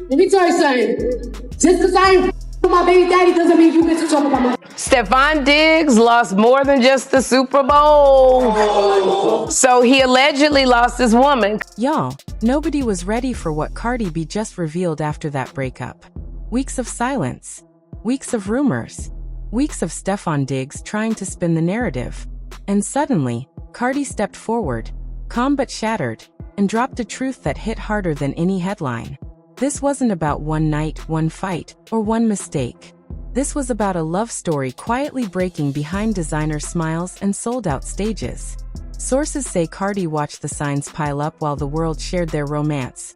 Let me tell you something. Just because I ain't my baby daddy doesn't mean you get to talk about my... Stefon Diggs lost more than just the Super Bowl. So he allegedly lost his woman. Y'all, nobody was ready for what Cardi B just revealed after that breakup. Weeks of silence. Weeks of rumors. Weeks of Stefon Diggs trying to spin the narrative. And suddenly, Cardi stepped forward, calm but shattered, and dropped a truth that hit harder than any headline. This wasn't about one night, one fight, or one mistake. This was about a love story quietly breaking behind designer smiles and sold-out stages. Sources say Cardi watched the signs pile up while the world shared their romance.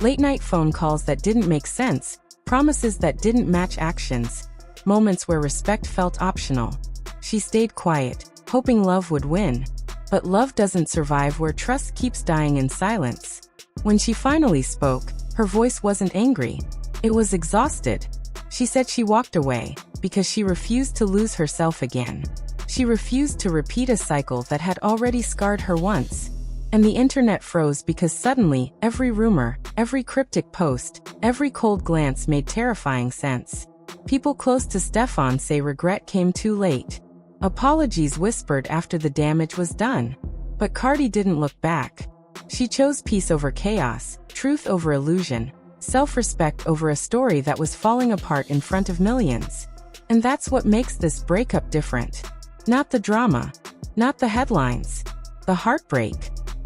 Late-night phone calls that didn't make sense, promises that didn't match actions, moments where respect felt optional. She stayed quiet, hoping love would win. But love doesn't survive where trust keeps dying in silence. When she finally spoke, her voice wasn't angry. It was exhausted. She said she walked away because she refused to lose herself again. She refused to repeat a cycle that had already scarred her once. And the internet froze because suddenly, every rumor, every cryptic post, every cold glance made terrifying sense. People close to Stefon say regret came too late. Apologies whispered after the damage was done. But Cardi didn't look back. She chose peace over chaos, truth over illusion, self-respect over a story that was falling apart in front of millions. And that's what makes this breakup different. Not the drama, not the headlines, the heartbreak,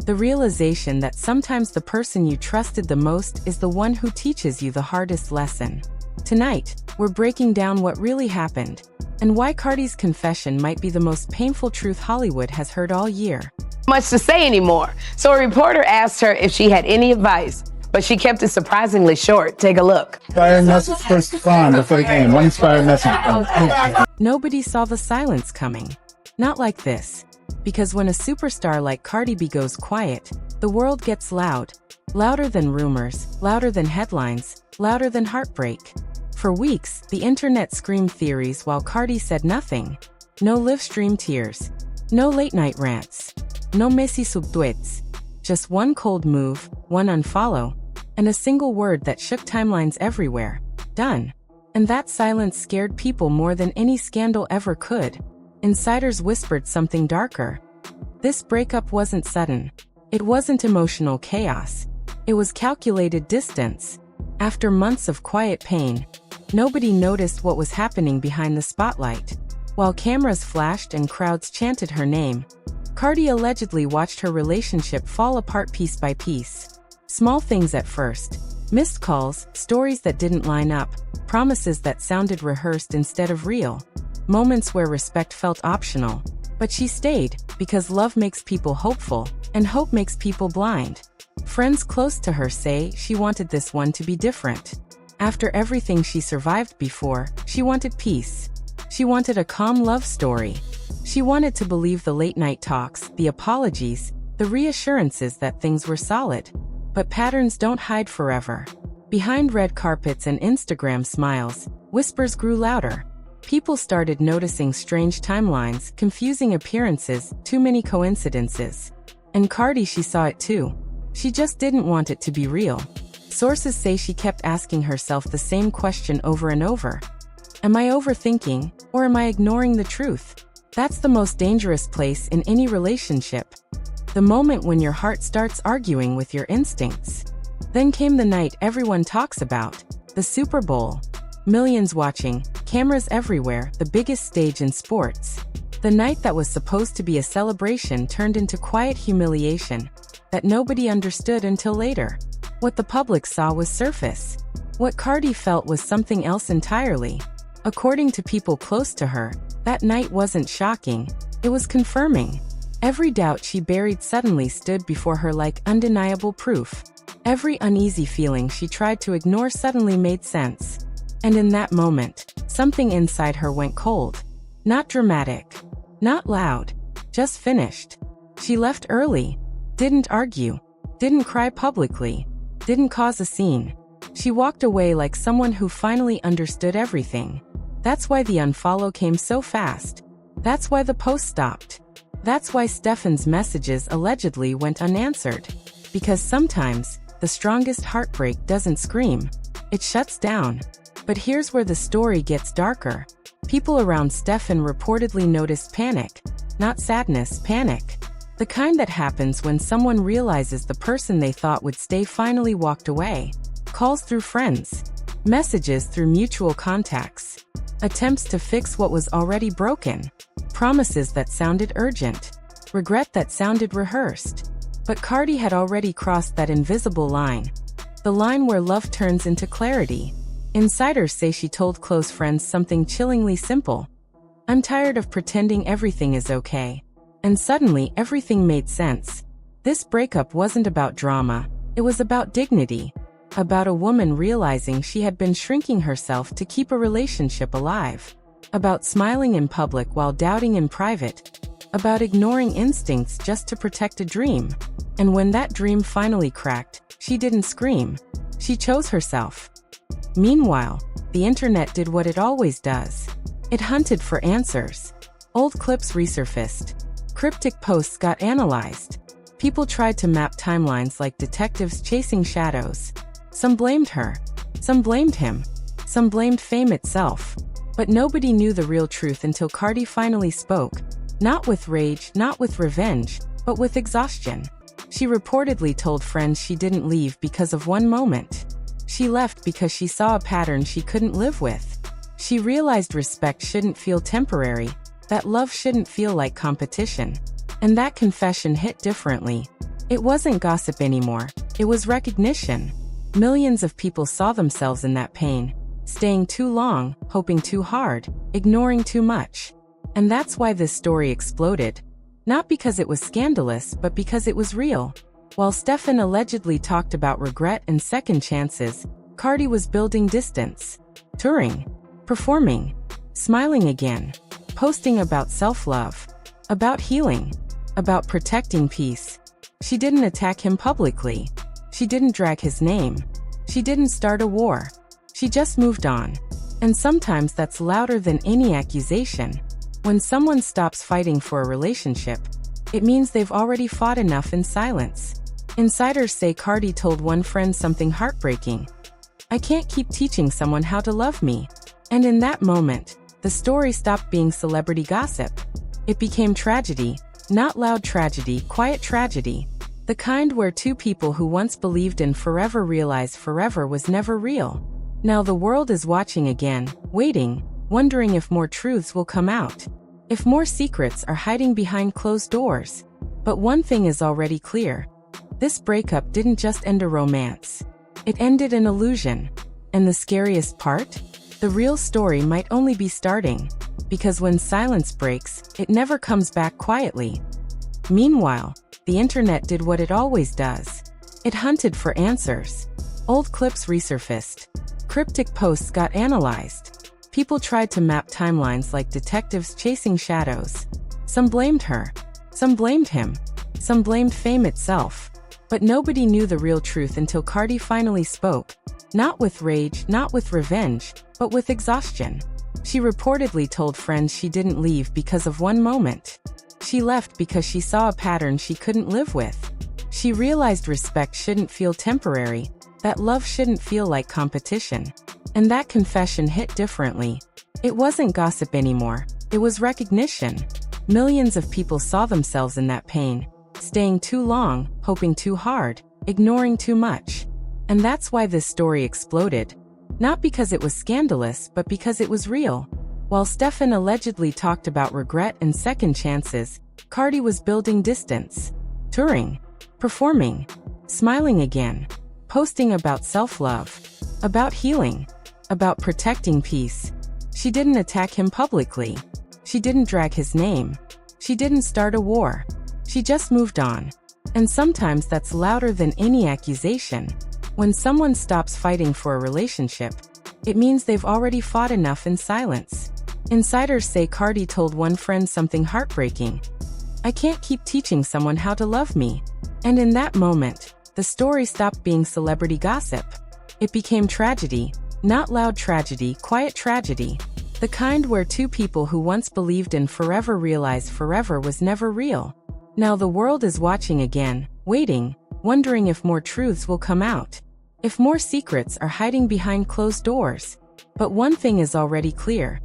the realization that sometimes the person you trusted the most is the one who teaches you the hardest lesson. Tonight, we're breaking down what really happened, and why Cardi's confession might be the most painful truth Hollywood has heard all year. Much to say anymore. So a reporter asked her if she had any advice, but she kept it surprisingly short. Take a look. Inspired message for Stefon before the game. One inspired message. Nobody saw the silence coming. Not like this. Because when a superstar like Cardi B goes quiet, the world gets loud. Louder than rumors, louder than headlines, louder than heartbreak. For weeks, the internet screamed theories while Cardi said nothing. No live-stream tears. No late-night rants. No messy subtweets. Just one cold move, one unfollow, and a single word that shook timelines everywhere. Done. And that silence scared people more than any scandal ever could. Insiders whispered something darker. This breakup wasn't sudden. It wasn't emotional chaos. It was calculated distance. After months of quiet pain, nobody noticed what was happening behind the spotlight. While cameras flashed and crowds chanted her name, Cardi allegedly watched her relationship fall apart piece by piece. Small things at first. Missed calls, stories that didn't line up, promises that sounded rehearsed instead of real. Moments where respect felt optional. But she stayed, because love makes people hopeful, and hope makes people blind. Friends close to her say she wanted this one to be different. After everything she survived before, she wanted peace. She wanted a calm love story. She wanted to believe the late-night talks, the apologies, the reassurances that things were solid. But patterns don't hide forever. Behind red carpets and Instagram smiles, whispers grew louder. People started noticing strange timelines, confusing appearances, too many coincidences. And Cardi, she saw it too. She just didn't want it to be real. Sources say she kept asking herself the same question over and over. Am I overthinking, or am I ignoring the truth? That's the most dangerous place in any relationship. The moment when your heart starts arguing with your instincts. Then came the night everyone talks about, the Super Bowl. Millions watching, cameras everywhere, the biggest stage in sports. The night that was supposed to be a celebration turned into quiet humiliation that nobody understood until later. What the public saw was surface. What Cardi felt was something else entirely. According to people close to her, that night wasn't shocking, it was confirming. Every doubt she buried suddenly stood before her like undeniable proof. Every uneasy feeling she tried to ignore suddenly made sense. And in that moment, something inside her went cold. Not dramatic. Not loud. Just finished. She left early. Didn't argue. Didn't cry publicly. Didn't cause a scene. She walked away like someone who finally understood everything. That's why the unfollow came so fast. That's why the post stopped. That's why Stefon's messages allegedly went unanswered. Because sometimes, the strongest heartbreak doesn't scream. It shuts down. But here's where the story gets darker. People around Stefon reportedly noticed panic. Not sadness, panic. The kind that happens when someone realizes the person they thought would stay finally walked away. Calls through friends. Messages through mutual contacts. Attempts to fix what was already broken. Promises that sounded urgent. Regret that sounded rehearsed. But Cardi had already crossed that invisible line. The line where love turns into clarity. Insiders say she told close friends something chillingly simple. "I'm tired of pretending everything is okay." And suddenly everything made sense. This breakup wasn't about drama. It was about dignity. About a woman realizing she had been shrinking herself to keep a relationship alive. About smiling in public while doubting in private. About ignoring instincts just to protect a dream. And when that dream finally cracked, she didn't scream. She chose herself. Meanwhile, the internet did what it always does. It hunted for answers. Old clips resurfaced. Cryptic posts got analyzed. People tried to map timelines like detectives chasing shadows. Some blamed her. Some blamed him. Some blamed fame itself. But nobody knew the real truth until Cardi finally spoke. Not with rage, not with revenge, but with exhaustion. She reportedly told friends she didn't leave because of one moment. She left because she saw a pattern she couldn't live with. She realized respect shouldn't feel temporary, that love shouldn't feel like competition. And that confession hit differently. It wasn't gossip anymore. It was recognition. Millions of people saw themselves in that pain. Staying too long, hoping too hard, ignoring too much. And that's why this story exploded. Not because it was scandalous, but because it was real. While Stefon allegedly talked about regret and second chances, Cardi was building distance. Touring. Performing. Smiling again. Posting about self-love. About healing. About protecting peace. She didn't attack him publicly. She didn't drag his name. She didn't start a war. She just moved on. And sometimes that's louder than any accusation. When someone stops fighting for a relationship, it means they've already fought enough in silence. Insiders say Cardi told one friend something heartbreaking. "I can't keep teaching someone how to love me." And in that moment, the story stopped being celebrity gossip. It became tragedy. Not loud tragedy, quiet tragedy. The kind where two people who once believed in forever realize forever was never real. Now the world is watching again, waiting, wondering if more truths will come out. If more secrets are hiding behind closed doors. But one thing is already clear. This breakup didn't just end a romance. It ended an illusion. And the scariest part? The real story might only be starting. Because when silence breaks, it never comes back quietly. Meanwhile, the internet did what it always does. It hunted for answers. Old clips resurfaced. Cryptic posts got analyzed. People tried to map timelines like detectives chasing shadows. Some blamed her. Some blamed him. Some blamed fame itself. But nobody knew the real truth until Cardi finally spoke. Not with rage, not with revenge, but with exhaustion. She reportedly told friends she didn't leave because of one moment. She left because she saw a pattern she couldn't live with. She realized respect shouldn't feel temporary, that love shouldn't feel like competition. And that confession hit differently. It wasn't gossip anymore. It was recognition. Millions of people saw themselves in that pain. Staying too long, hoping too hard, ignoring too much. And that's why this story exploded. Not because it was scandalous, but because it was real. While Stefon allegedly talked about regret and second chances, Cardi was building distance. Touring. Performing. Smiling again. Posting about self-love. About healing. About protecting peace. She didn't attack him publicly. She didn't drag his name. She didn't start a war. She just moved on. And sometimes that's louder than any accusation. When someone stops fighting for a relationship, it means they've already fought enough in silence. Insiders say Cardi told one friend something heartbreaking. "I can't keep teaching someone how to love me." And in that moment, the story stopped being celebrity gossip. It became tragedy. Not loud tragedy, quiet tragedy. The kind where two people who once believed in forever realize forever was never real. Now the world is watching again, waiting, wondering if more truths will come out. If more secrets are hiding behind closed doors. But one thing is already clear.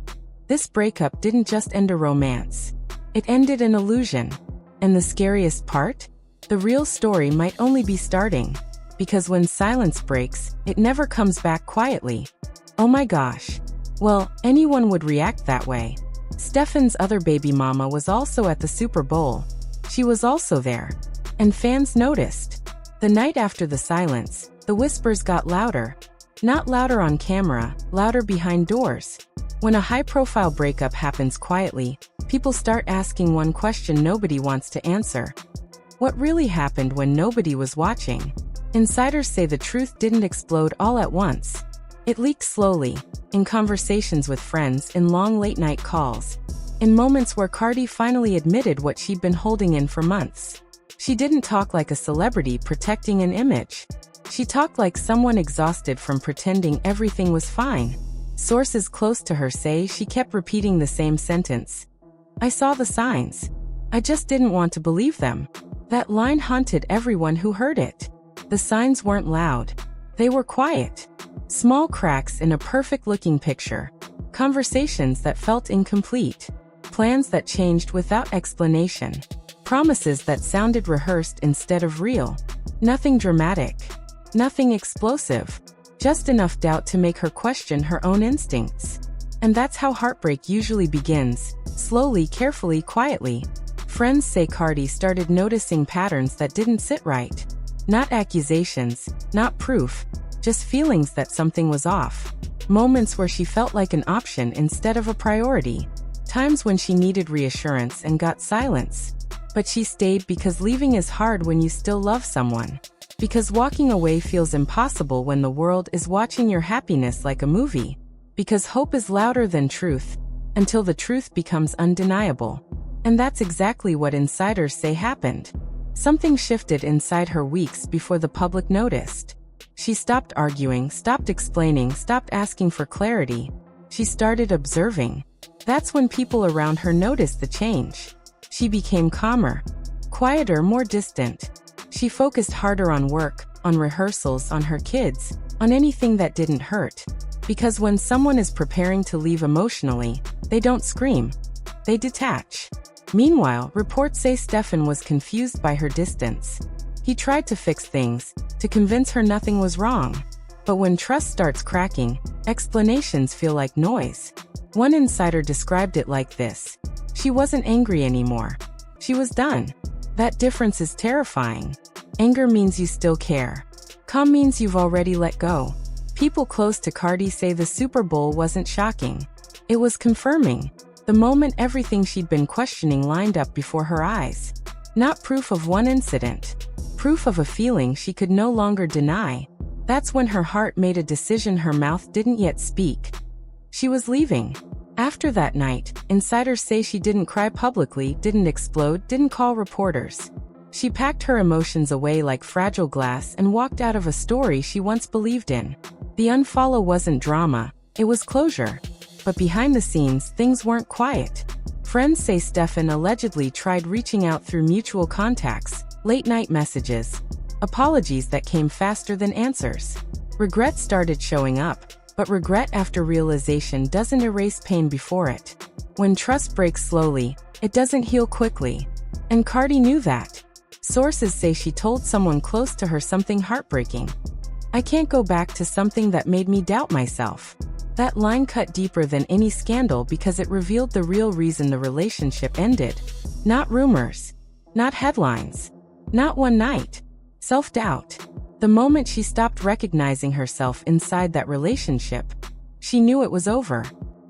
This breakup didn't just end a romance. It ended an illusion. And the scariest part? The real story might only be starting. Because when silence breaks, it never comes back quietly. Oh my gosh. Well, anyone would react that way. Stefon's other baby mama was also at the Super Bowl. She was also there. And fans noticed. The night after the silence, the whispers got louder. Not louder on camera, louder behind doors. When a high-profile breakup happens quietly, people start asking one question nobody wants to answer. What really happened when nobody was watching? Insiders say the truth didn't explode all at once. It leaked slowly, in conversations with friends, in long late-night calls, in moments where Cardi finally admitted what she'd been holding in for months. She didn't talk like a celebrity protecting an image. She talked like someone exhausted from pretending everything was fine. Sources close to her say she kept repeating the same sentence. "I saw the signs. I just didn't want to believe them." That line haunted everyone who heard it. The signs weren't loud. They were quiet. Small cracks in a perfect-looking picture. Conversations that felt incomplete. Plans that changed without explanation. Promises that sounded rehearsed instead of real. Nothing dramatic. Nothing explosive. Just enough doubt to make her question her own instincts. And that's how heartbreak usually begins. Slowly, carefully, quietly. Friends say Cardi started noticing patterns that didn't sit right. Not accusations, not proof, just feelings that something was off. Moments where she felt like an option instead of a priority. Times when she needed reassurance and got silence. But she stayed because leaving is hard when you still love someone. Because walking away feels impossible when the world is watching your happiness like a movie. Because hope is louder than truth, until the truth becomes undeniable. And that's exactly what insiders say happened. Something shifted inside her weeks before the public noticed. She stopped arguing, stopped explaining, stopped asking for clarity. She started observing. That's when people around her noticed the change. She became calmer, quieter, more distant. She focused harder on work, on rehearsals, on her kids, on anything that didn't hurt. Because when someone is preparing to leave emotionally, they don't scream. They detach. Meanwhile, reports say Stefon was confused by her distance. He tried to fix things, to convince her nothing was wrong. But when trust starts cracking, explanations feel like noise. One insider described it like this. She wasn't angry anymore. She was done. That difference is terrifying. Anger means you still care. Calm means you've already let go. People close to Cardi say the Super Bowl wasn't shocking. It was confirming. The moment everything she'd been questioning lined up before her eyes. Not proof of one incident. Proof of a feeling she could no longer deny. That's when her heart made a decision her mouth didn't yet speak. She was leaving. After that night, insiders say she didn't cry publicly, didn't explode, didn't call reporters. She packed her emotions away like fragile glass and walked out of a story she once believed in. The unfollow wasn't drama, it was closure. But behind the scenes, things weren't quiet. Friends say Stefon allegedly tried reaching out through mutual contacts, late-night messages, apologies that came faster than answers. Regret started showing up, but regret after realization doesn't erase pain before it. When trust breaks slowly, it doesn't heal quickly. And Cardi knew that. Sources say she told someone close to her something heartbreaking. "I can't go back to something that made me doubt myself." That line cut deeper than any scandal because it revealed the real reason the relationship ended. Not rumors. Not headlines. Not one night. Self-doubt. The moment she stopped recognizing herself inside that relationship, she knew it was over.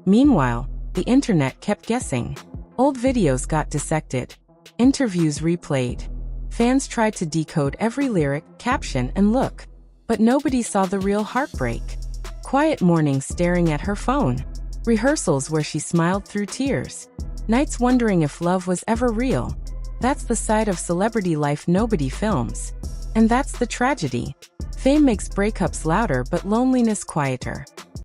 Meanwhile, the internet kept guessing. Old videos got dissected. Interviews replayed. Fans tried to decode every lyric, caption, and look. But nobody saw the real heartbreak. Quiet mornings staring at her phone. Rehearsals where she smiled through tears. Nights wondering if love was ever real. That's the side of celebrity life nobody films. And that's the tragedy. Fame makes breakups louder but loneliness quieter.